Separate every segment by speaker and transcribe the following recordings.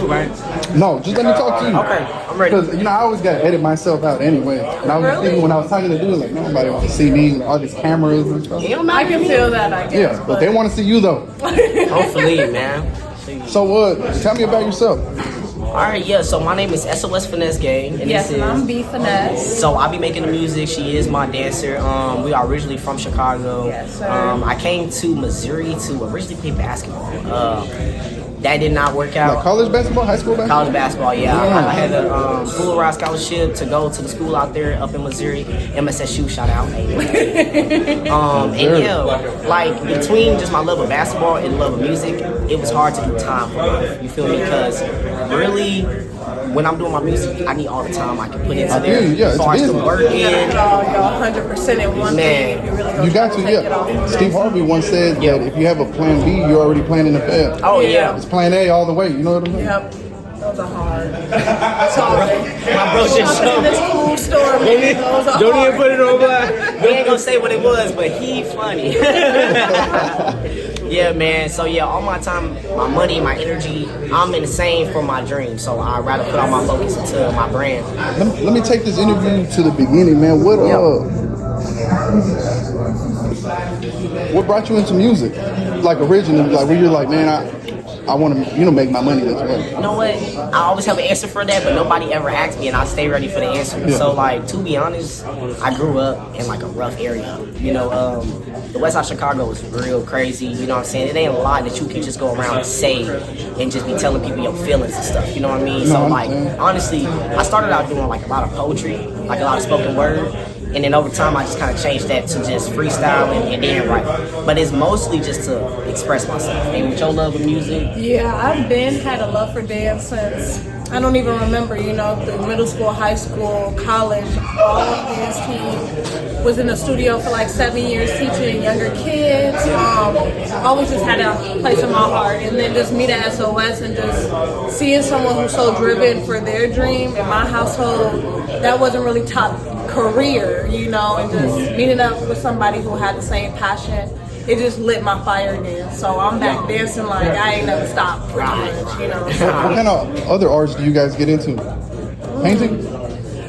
Speaker 1: too, right?
Speaker 2: No, just let me talk to you.
Speaker 1: Okay, I'm ready.
Speaker 2: Because, I always got to edit myself out anyway. And I was thinking when I was talking to dudes, like, nobody wants to see me, all these cameras and stuff.
Speaker 3: I can feel that, I guess.
Speaker 2: Yeah, but they want to see you, though.
Speaker 1: Hopefully, man.
Speaker 2: So, tell me about yourself.
Speaker 1: Alright, yeah, so my name is SOS Finesse Gang. And
Speaker 3: Yes,
Speaker 1: this
Speaker 3: and
Speaker 1: is,
Speaker 3: I'm B Finesse.
Speaker 1: So I be making the music. She is my dancer. We are originally from Chicago.
Speaker 3: Yes, sir.
Speaker 1: I came to Missouri to originally play basketball. That did not work out.
Speaker 2: Like college basketball, high school basketball?
Speaker 1: College basketball, yeah. I had a full ride scholarship to go to the school out there up in Missouri. MSSU, shout out. And yeah, like between just my love of basketball and love of music, it was hard to do time for it. You feel me? Because really, when I'm doing my music, I need all the time I can put into there.
Speaker 2: Yeah,
Speaker 1: as far as the work
Speaker 3: You gotta put all your 100% in one thing if you really gonna
Speaker 2: You got
Speaker 3: try
Speaker 2: to,
Speaker 3: take it off.
Speaker 2: Steve Harvey once said that if you have a plan B, you're already planning the Fed.
Speaker 1: Oh yeah.
Speaker 2: It's plan A all the way, you know what I mean?
Speaker 3: Yep. Those are hard. Sorry.
Speaker 1: My bro just
Speaker 3: In this cool store, man, those are
Speaker 4: Don't
Speaker 3: hard.
Speaker 4: even put it on black.
Speaker 1: We ain't gonna say what it was, but he funny. Yeah, man. So yeah, all my time, my money, my energy, I'm in the same for my dream. So I'd rather put all my focus into my brand.
Speaker 2: Let me take this interview to the beginning, man. What brought you into music? Like originally, like where you're like, man, I want to, make my money this way.
Speaker 1: You know what? I always have an answer for that, but nobody ever asked me, and I stay ready for the answer.
Speaker 2: Yeah.
Speaker 1: So, like, to be honest, I grew up in like a rough area. The West Side of Chicago is real crazy. You know what I'm saying? It ain't a lot that you can just go around and say and just be telling people your feelings and stuff. You know what I mean? So, like, honestly, I started out doing like a lot of poetry, like a lot of spoken word. And then over time, I just kind of changed that to just freestyle and then write. But it's mostly just to express myself. And with your love of music.
Speaker 3: Yeah, I've had a love for dance since, I don't even remember, the middle school, high school, college, all of dance team. Was in the studio for like 7 years teaching younger kids. Always just had a place in my heart. And then just meeting SOS and just seeing someone who's so driven for their dream. In my household, that wasn't really top career, and just meeting up with somebody who had the same passion. It just lit my fire again. So I'm back dancing like I ain't never stopped pretty much,
Speaker 2: What kind of other arts do you guys get into? Painting?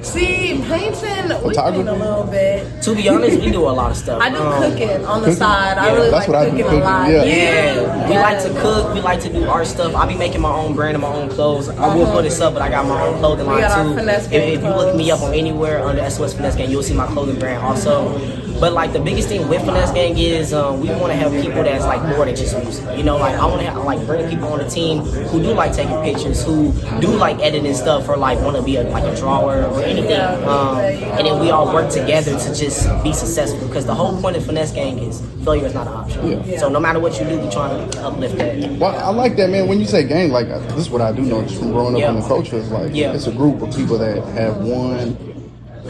Speaker 3: See, painting, we paint a little bit.
Speaker 1: To be honest, we do a lot of stuff.
Speaker 3: I do cooking on the side. I really
Speaker 2: that's
Speaker 3: like
Speaker 2: what I do,
Speaker 3: cooking a lot.
Speaker 1: Yeah, we like to cook. We like to do art stuff. I be making my own brand and my own clothes. I will put this up, but I got my own clothing line
Speaker 3: got our
Speaker 1: too.
Speaker 3: Finnesse
Speaker 1: If you look me up on anywhere under SOS Finesse Gang, you'll see my clothing brand also. But like the biggest thing with Finesse Gang is we want to have people that's like more than just music. Like I want to have like bring people on the team who do like taking pictures, who do like editing stuff, or like want to be like a drawer or anything. And then we all work together to just be successful. Because the whole point of Finesse Gang is failure is not an option.
Speaker 2: Yeah.
Speaker 1: So no matter what you do, we trying to uplift that.
Speaker 2: Well, I like that, man. When you say gang, like this is what I do know just from growing up in the culture. It's like it's a group of people that have one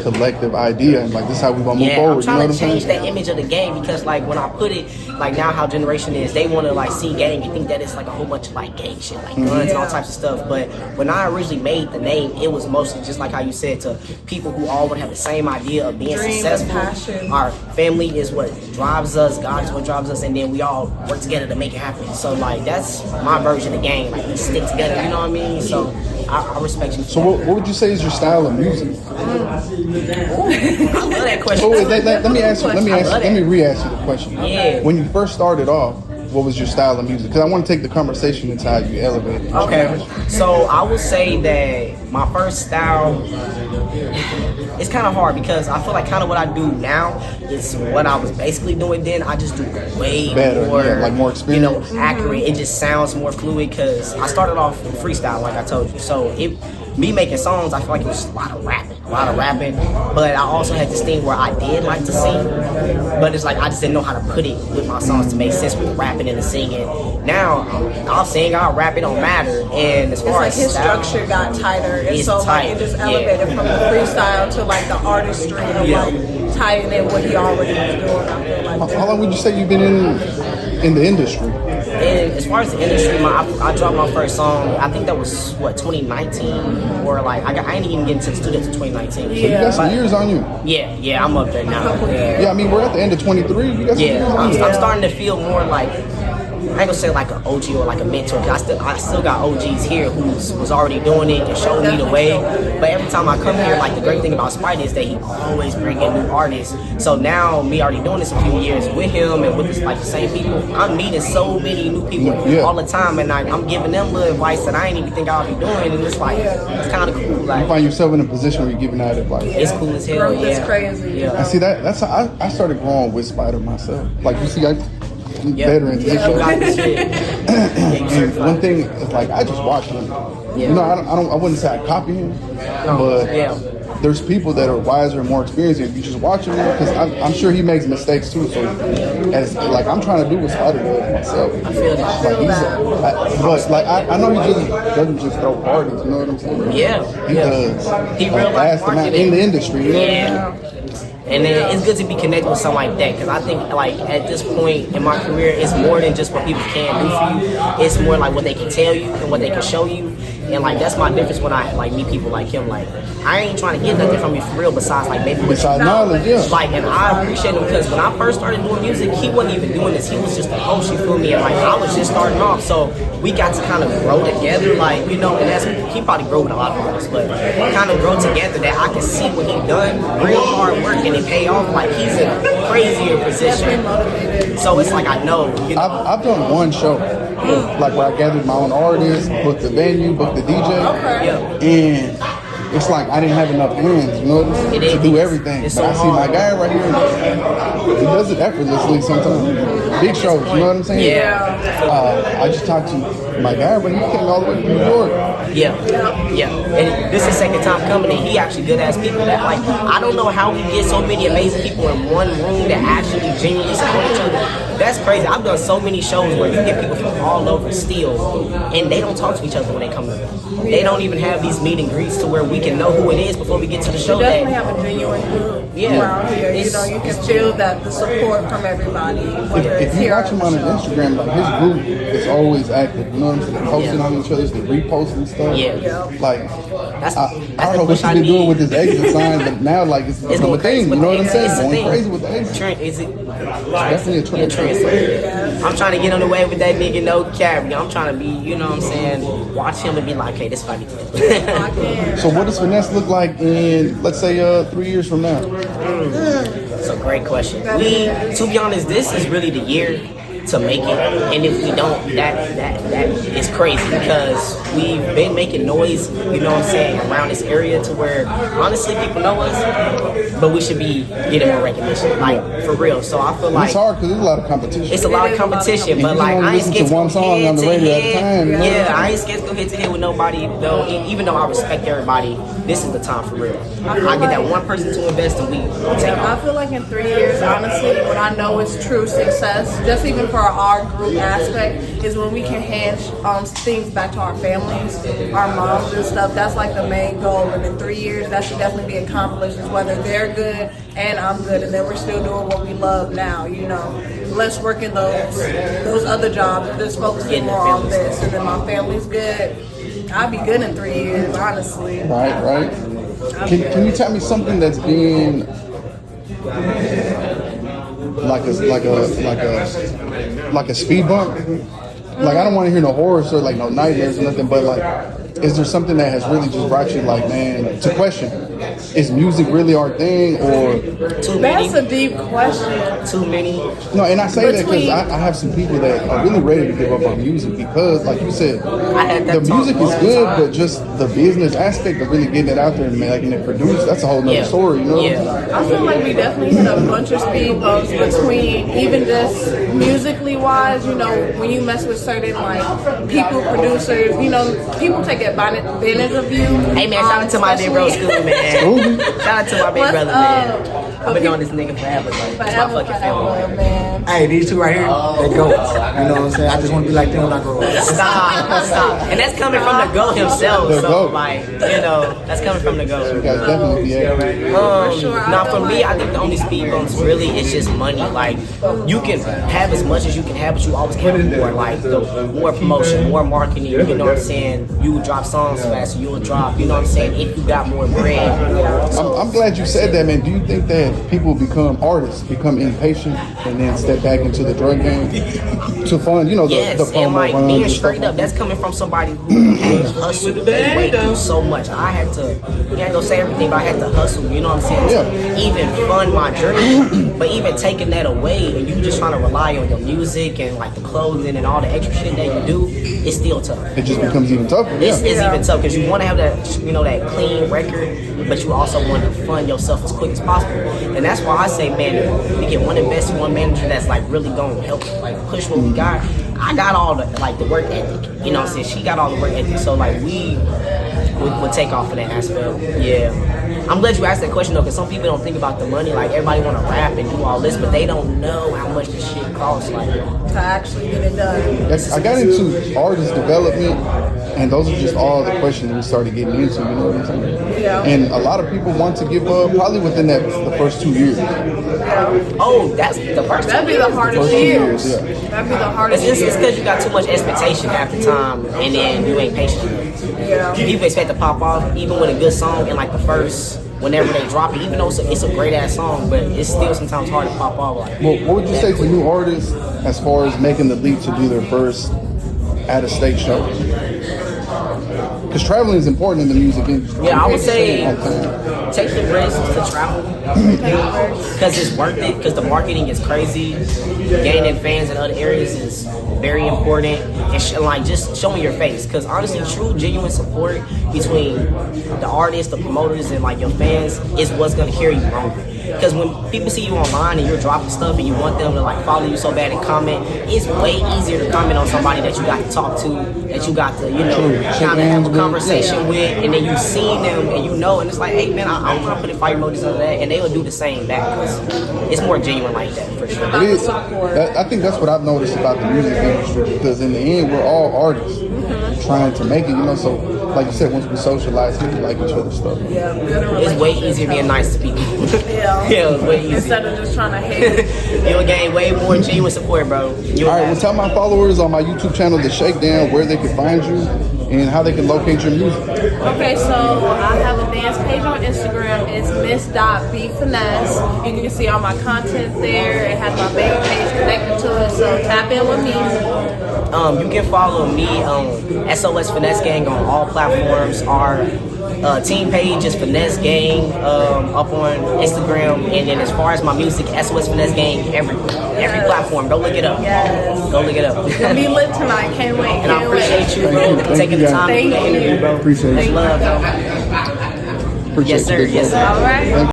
Speaker 2: collective idea and like this is how we gonna move forward.
Speaker 1: I'm trying to change that image of the game because like when I put it like now how generation is, they want to like see gang and think that it's like a whole bunch of like gang shit, like guns and all types of stuff. But when I originally made the name, it was mostly just like how you said, to people who all would have the same idea of being successful.
Speaker 3: Passion.
Speaker 1: Our family is what drives us, God is what drives us, and then we all work together to make it happen. So like that's my version of gang. Like we stick together, you know what I mean? So I respect you.
Speaker 2: So what would you say is your style of music?
Speaker 1: I love that question.
Speaker 2: Oh, let me ask you. Let me re-ask you the question.
Speaker 1: Yeah.
Speaker 2: When you first started off, what was your style of music? Because I want to take the conversation into how you elevated.
Speaker 1: Okay, so I would say that my first style, it's kind of hard because I feel like kind of what I do now is what I was basically doing then. I just do way
Speaker 2: Better,
Speaker 1: more,
Speaker 2: like more experience.
Speaker 1: accurate. It just sounds more fluid because I started off in freestyle, like I told you. So me making songs, I feel like it was a lot of rapping. But I also had this thing where I did like to sing, but it's like I just didn't know how to put it with my songs to make sense with the rapping and the singing. Now I'll sing, I'll rap, it don't matter. And as far
Speaker 3: as
Speaker 1: as
Speaker 3: his
Speaker 1: style,
Speaker 3: structure got tighter, and
Speaker 1: it's
Speaker 3: so
Speaker 1: tight.
Speaker 3: like it just elevated from the freestyle to like the artistry of like tying in what he already was doing. I feel like
Speaker 2: How long would you say you've been in the industry?
Speaker 1: And as far as the industry, I dropped my first song. I think that was 2019, or like I ain't even getting to the studio until 2019.
Speaker 2: So you got some years on you.
Speaker 1: Yeah, I'm up there now.
Speaker 2: Yeah, I mean we're at the end of 23. You got some years on you.
Speaker 1: I'm starting to feel more like ain't gonna say like an OG or like a mentor, cause I still got OGs here who was already doing it and showing me the way. But every time I come here, like the great thing about Spidey is that he always bring in new artists. So now me already doing this a few years with him and with this, like the same people, I'm meeting so many new people all the time, and I'm giving them little advice that I ain't even think I'll be doing, and it's like it's kind of cool. Like
Speaker 2: you find yourself in a position where you're giving out advice.
Speaker 1: It's cool as hell.
Speaker 3: Growth is crazy.
Speaker 1: Yeah.
Speaker 2: I see that's how I started growing with Spider myself. Like you see, I'm veteran. And one thing is like I just watch him. You know, I wouldn't say I copy him, but there's people that are wiser and more experienced. If you just watch him, because I'm sure he makes mistakes too. So, as like I'm trying to do what Spider does myself.
Speaker 1: I feel that.
Speaker 2: But like I know he just doesn't just throw parties. You know what I'm saying?
Speaker 1: Yeah,
Speaker 2: he does.
Speaker 1: He real life marketing
Speaker 2: in the industry. You know what I mean?
Speaker 1: And then it's good to be connected with something like that, because I think like at this point in my career, it's more than just what people can do for you. It's more like what they can tell you and what they can show you. And like that's my difference when I like meet people like him. Like I ain't trying to get nothing from you for real besides like maybe
Speaker 2: besides knowledge,
Speaker 1: Like, and I appreciate him because when I first started doing music, he wasn't even doing this. He was just a host, you feel me? And like I was just starting off, so we got to kind of grow together, like, you know. And that's, he probably grew with a lot of artists, but kind of grow together that I can see what he done, real hard work, and it pay off. Like he's in a crazier position. So it's like I know. You know?
Speaker 2: I've done one show, like where I gathered my own artists, booked the venue, booked the DJ, and it's like I didn't have enough hands, you know, to do everything. But I see my guy right here, he does it effortlessly sometimes. Big shows, you know what I'm saying?
Speaker 1: Yeah.
Speaker 2: I just talked to my guy, but he came all the way from New York.
Speaker 1: Yeah. And this is the second time coming, and he actually good ass people that like, I don't know how we get so many amazing people in one room that actually genuinely support each other. That's crazy. I've done so many shows where you get people from all over still, and they don't talk to each other when they come in. They don't even have these meet and greets to where we can know who it is before we get to the show.
Speaker 3: We definitely have a genuine group around here. You know, you can feel that the support from everybody.
Speaker 2: If you watch him on his Instagram, like his group is always active. You know what I'm saying? Posting on each other's, they reposting stuff. Like I don't know what he's been doing with his exit sign, but now like it's become a thing. You know what I'm saying? Going crazy with the exit.
Speaker 1: Is it
Speaker 2: definitely a trend?
Speaker 1: I'm trying to get on the way with that nigga, no carry. I'm trying to be, you know what I'm saying, watch him and be like, hey, this funny.
Speaker 2: So what does Finnesse look like in, let's say, 3 years from now?
Speaker 1: It's a great question. To be honest, this is really the year to make it, and if we don't, that is crazy, because we've been making noise, you know what I'm saying, around this area to where honestly people know us, but we should be getting more recognition, like for real. So I feel like
Speaker 2: it's hard because there's a lot of competition.
Speaker 1: It's a lot of competition, but like I ain't scared to one song on the radio at a time. Yeah, I ain't scared to go head to head with nobody though. Even though I respect everybody, this is the time for real. I get that one person to invest and we gonna take off.
Speaker 3: I feel like in 3 years, honestly, what I know is true success, just even for our group aspect, is when we can hand things back to our families, our moms and stuff. That's like the main goal. And in 3 years, that should definitely be accomplished, is whether they're good and I'm good, and then we're still doing what we love now, you know. Less working those other jobs and just focusing more on this. And then my family's good. I'll be good in 3 years, honestly.
Speaker 2: Right. Can you tell me something that's been like a speed bump? Like I don't want to hear no horror story, like no nightmares or nothing, but like, is there something that has really just brought you like, man, to question, is music really our thing, or
Speaker 1: too many?
Speaker 3: That's a deep question.
Speaker 1: Too many?
Speaker 2: No, and I say that because I have some people that are really ready to give up on music because, like you said, the music is good, but just the business aspect of really getting it out there and making it produced, that's a whole nother story, you know?
Speaker 3: I feel like we definitely hit a bunch of speed bumps between even just musically wise, you know, when you mess with certain like people, producers, you know, people take advantage of you.
Speaker 1: Hey man, shout out to my big bro School, man. Shout out to my big brother, man. I've been knowing this nigga forever, like, it's my fucking family,
Speaker 3: man.
Speaker 4: Hey, these two right here, they go. You know what I'm saying? I just want to be like them when I grow up.
Speaker 1: Stop. And that's coming from the GOAT himself, so like, you know, that's coming from the GOAT.
Speaker 2: You guys definitely
Speaker 1: Now for me, I think the only speed bumps really is just money. Like, you can have as much as you can have, but you always can have more. Like, more promotion, more marketing, you know what I'm saying? You will drop songs faster, you will drop, you know what I'm saying, if you got more bread.
Speaker 2: I'm glad you said that, man. Do you think that that people become artists, become impatient, and then step back into the drug game to fund, you know, the
Speaker 1: Yes,
Speaker 2: promo
Speaker 1: and like
Speaker 2: runs
Speaker 1: being
Speaker 2: and
Speaker 1: straight
Speaker 2: stuff
Speaker 1: up, that's coming from somebody who has hustled and went through so much. I had to, you can't go say everything, but I had to hustle, you know what I'm saying? To even fund my journey. But even taking that away and you just trying to rely on your music and like the clothing and all the extra shit that you do, it's still tough.
Speaker 2: It just becomes even tougher.
Speaker 1: It's even tough because you want to have that, you know, that clean record, but you also want to fund yourself as quick as possible. And that's why I say, man, we get one investor, one manager that's like really gonna help like push what we got. I got all the like the work ethic, you know what I'm saying? She got all the work ethic, so like we would take off of that aspect. Yeah. I'm glad you asked that question though, because some people don't think about the money. Like everybody want to rap and do all this, but they don't know how much this shit costs. Like
Speaker 3: to actually get it done.
Speaker 2: I got into artist development, and those are just all the questions we started getting into, you know what I'm saying?
Speaker 3: Yeah.
Speaker 2: And a lot of people want to give up probably within the first 2 years.
Speaker 1: oh, that's the first.
Speaker 3: That'd be the hardest
Speaker 2: First 2
Speaker 3: years.
Speaker 2: years, yeah.
Speaker 3: That'd be the hardest
Speaker 1: It's
Speaker 3: years.
Speaker 1: because you got too much expectation half the time, and then you ain't patient.
Speaker 3: Yeah.
Speaker 1: People expect to pop off even with a good song in like the first, whenever they drop it, even though it's a great ass song, but it's still sometimes hard to pop off. Like,
Speaker 2: Well, what would you say to new artists as far as making the leap to do their first out-of-state show? Because traveling is important in the music industry.
Speaker 1: yeah, I would say
Speaker 2: All the time.
Speaker 1: take the risk to travel because it's worth it. Because the marketing is crazy, gaining fans in other areas is very important, and like just showing your face. Because honestly, true, genuine support between the artists, the promoters, and like your fans is what's gonna carry you longer. Because when people see you online and you're dropping stuff and you want them to like follow you so bad and comment, it's way easier to comment on somebody that you got to talk to, that you got to, you know, kind of have a conversation with, and then you seen them and you know, and it's like, hey man, I don't want to put a fire emojis on that, and they will do the same back because it's more genuine like that for sure.
Speaker 2: It is. I think that's what I've noticed about the music industry, because in the end, we're all artists trying to make it, you know, so like you said, once we socialize, we can like each other's stuff.
Speaker 3: Yeah.
Speaker 1: It's way easier being nice to people.
Speaker 3: Yeah.
Speaker 1: Yeah, it's way easier.
Speaker 3: Instead of just trying to hate.
Speaker 1: You'll gain way more genuine support, bro.
Speaker 2: All right, well, tell my followers on my YouTube channel, The Shakedown, where they can find you and how they can locate your music.
Speaker 3: Okay, so I have a dance page on Instagram. It's miss.bfinesse. You can see all my content there. It has my main page connected to it, so tap in with me.
Speaker 1: You can follow me on SOS Finesse Gang on all platforms. Our team page is Finesse Gang up on Instagram, and then as far as my music, SOS Finesse Gang every platform. Go look it up.
Speaker 3: Yes.
Speaker 1: Go look it up.
Speaker 3: It's gonna be lit tonight. Can't wait.
Speaker 1: And I
Speaker 3: Can't wait.
Speaker 1: appreciate you, bro,
Speaker 2: Thank
Speaker 1: taking
Speaker 2: you,
Speaker 1: the time to do
Speaker 3: guys.
Speaker 1: the interview, bro.
Speaker 2: Appreciate
Speaker 1: Much
Speaker 2: you.
Speaker 1: love, bro.
Speaker 2: Appreciate
Speaker 1: Yes, sir.
Speaker 2: you.
Speaker 1: Yes, sir.
Speaker 3: All right.
Speaker 2: Thank